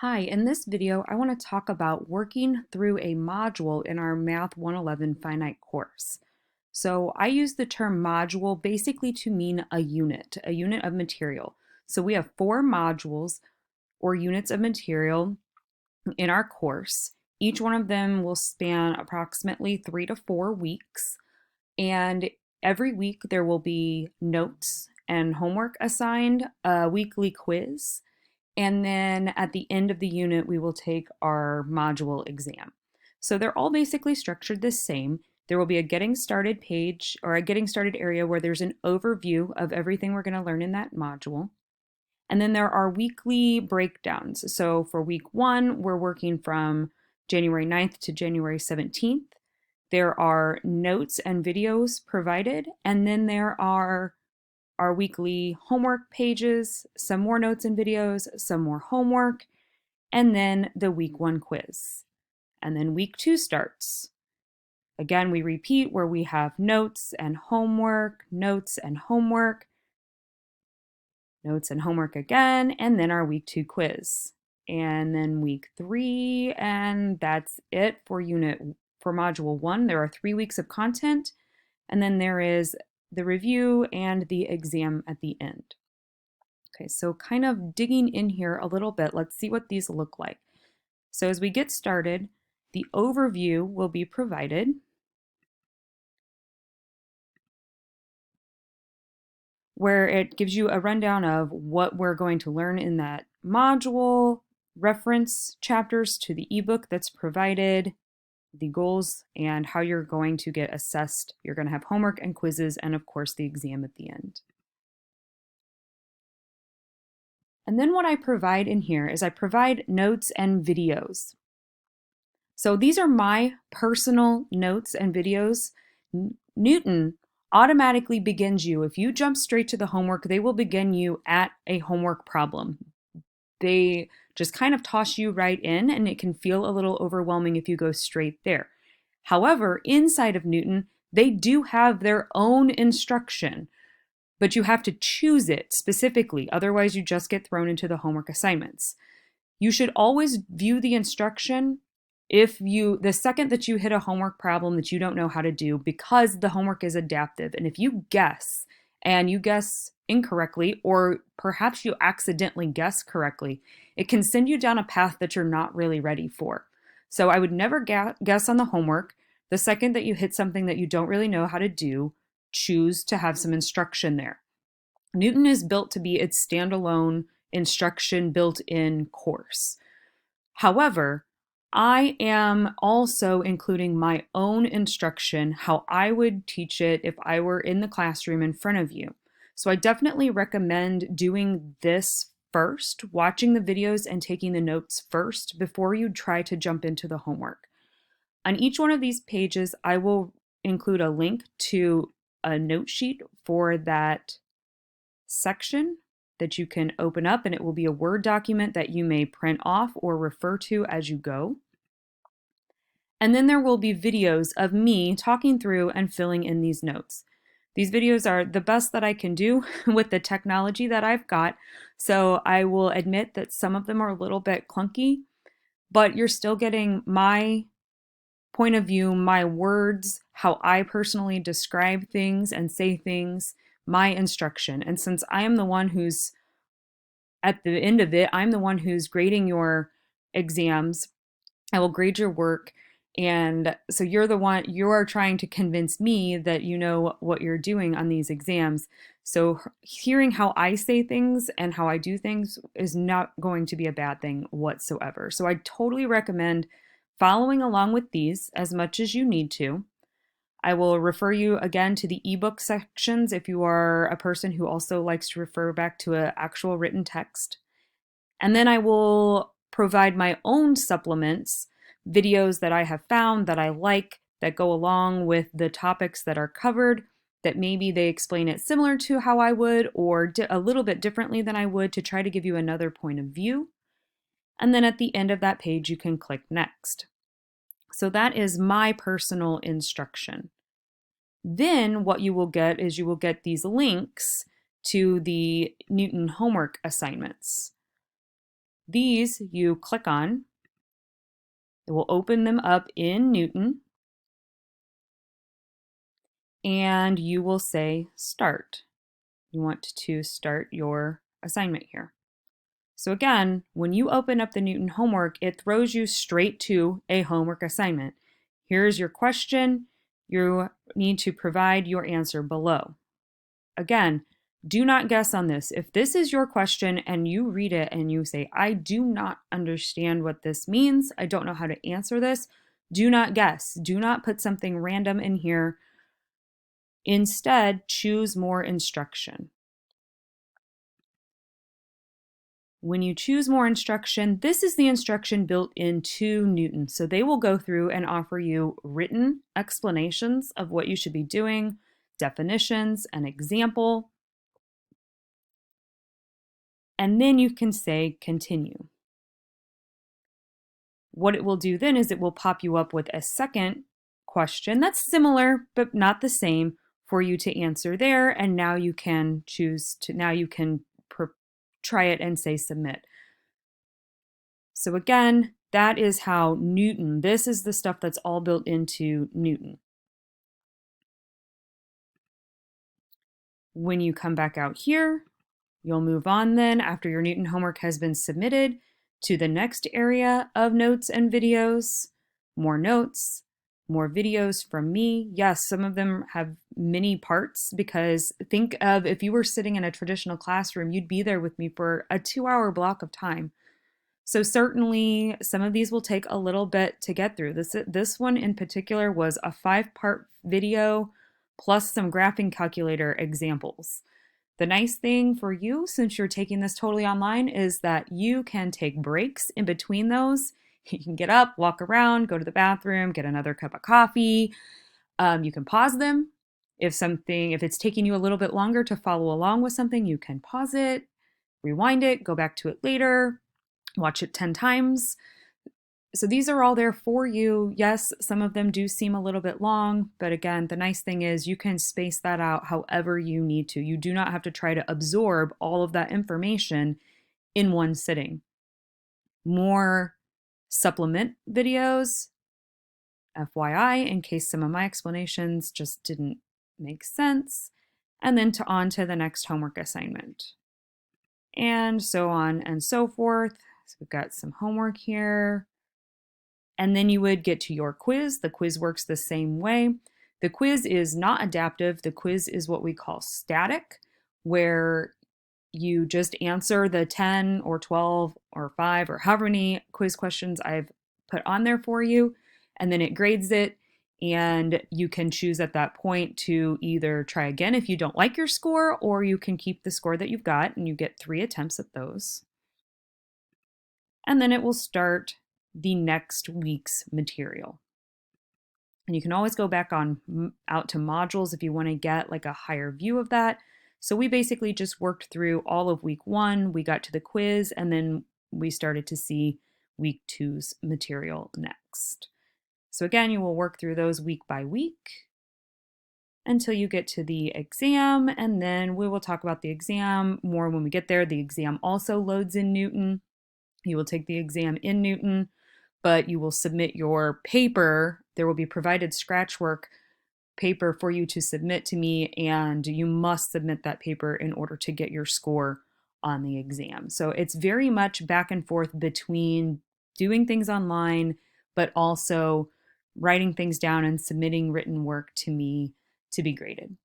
Hi, in this video, I want to talk about working through a module in our Math 111 finite course. So I use the term module basically to mean a unit of material. So we have 4 modules or units of material in our course. Each one of them will span approximately 3 to 4 weeks. And every week there will be notes and homework assigned, a weekly quiz, and then at the end of the unit, we will take our module exam. So they're all basically structured the same. There will be a getting started page or a getting started area where there's an overview of everything we're going to learn in that module. And then there are weekly breakdowns. So for week 1, we're working from January 9th to January 17th. There are notes and videos provided, and then there are our weekly homework pages, some more notes and videos, some more homework, and then the week 1 quiz. And then week 2 starts. Again, we repeat where we have notes and homework, notes and homework, notes and homework again, and then our week 2 quiz. And then week 3, and that's it for module 1. There are 3 weeks of content, and then there is the review and the exam at the end. Okay, so kind of digging in here a little bit, let's see what these look like. So as we get started, the overview will be provided. Where it gives you a rundown of what we're going to learn in that module, reference chapters to the ebook that's provided, the goals, and how you're going to get assessed. You're going to have homework and quizzes, and of course the exam at the end. And then what I provide in here is I provide notes and videos. So these are my personal notes and videos. Newton automatically begins you. If you jump straight to the homework, they will begin you at a homework problem. They just kind of toss you right in, and it can feel a little overwhelming if you go straight there. However, inside of Newton, they do have their own instruction, but you have to choose it specifically. Otherwise, you just get thrown into the homework assignments. You should always view the instruction the second that you hit a homework problem that you don't know how to do, because the homework is adaptive. And if you guess and you guess incorrectly, or perhaps you accidentally guess correctly, it can send you down a path that you're not really ready for. So I would never guess on the homework. The second that you hit something that you don't really know how to do, choose to have some instruction there. Newton is built to be its standalone instruction built-in course. However, I am also including my own instruction, how I would teach it if I were in the classroom in front of you. So I definitely recommend doing this first, watching the videos and taking the notes first before you try to jump into the homework. On each one of these pages, I will include a link to a note sheet for that section that you can open up, and it will be a Word document that you may print off or refer to as you go. And then there will be videos of me talking through and filling in these notes. These videos are the best that I can do with the technology that I've got, so I will admit that some of them are a little bit clunky, but you're still getting my point of view, my words, how I personally describe things and say things, my instruction. And since I am the one who's at the end of it, I'm the one who's grading your exams. I will grade your work. And so you are trying to convince me that you know what you're doing on these exams. So hearing how I say things and how I do things is not going to be a bad thing whatsoever. So I totally recommend following along with these as much as you need to. I will refer you again to the ebook sections if you are a person who also likes to refer back to an actual written text. And then I will provide my own supplements, videos that I have found that I like, that go along with the topics that are covered, that maybe they explain it similar to how I would, or a little bit differently than I would, to try to give you another point of view. And then at the end of that page, you can click next. So that is my personal instruction. Then what you will get is you will get these links to the Newton homework assignments. These you click on. It will open them up in Newton. And you will say start. You want to start your assignment here. So again, when you open up the Newton homework, it throws you straight to a homework assignment. Here's your question. You need to provide your answer below. Again, do not guess on this. If this is your question and you read it and you say, I do not understand what this means, I don't know how to answer this, do not guess. Do not put something random in here. Instead, choose more instruction. When you choose more instruction, this is the instruction built into Newton. So they will go through and offer you written explanations of what you should be doing, definitions, an example, and then you can say continue. What it will do then is it will pop you up with a second question that's similar but not the same for you to answer there, and now you can try it and say submit. So again, that is how Newton, this is the stuff that's all built into Newton. When you come back out here, you'll move on then after your Newton homework has been submitted to the next area of notes and videos, more videos from me. Yes, some of them have many parts because think of if you were sitting in a traditional classroom, you'd be there with me for a 2-hour block of time. So certainly some of these will take a little bit to get through. This one in particular was a 5-part video plus some graphing calculator examples. The nice thing for you, since you're taking this totally online, is that you can take breaks in between those. You can get up, walk around, go to the bathroom, get another cup of coffee. You can pause them. If it's taking you a little bit longer to follow along with something, you can pause it, rewind it, go back to it later, watch it 10 times. So these are all there for you. Yes, some of them do seem a little bit long, but again, the nice thing is you can space that out however you need to. You do not have to try to absorb all of that information in one sitting. More supplement videos, FYI, in case some of my explanations just didn't make sense, and then on to the next homework assignment. And so on and so forth. So we've got some homework here. And then you would get to your quiz. The quiz works the same way. The quiz is not adaptive. The quiz is what we call static, where you just answer the 10 or 12 or 5 or however many quiz questions I've put on there for you, and then it grades it, and you can choose at that point to either try again if you don't like your score, or you can keep the score that you've got, and you get 3 attempts at those. And then it will start the next week's material. And you can always go back out to modules if you want to get like a higher view of that. So we basically just worked through all of week 1, we got to the quiz, and then we started to see week 2's material next. So again, you will work through those week by week until you get to the exam, and then we will talk about the exam more when we get there. The exam also loads in Newton. You will take the exam in Newton, but you will submit your paper. There will be provided scratch work paper for you to submit to me, and you must submit that paper in order to get your score on the exam. So it's very much back and forth between doing things online, but also writing things down and submitting written work to me to be graded.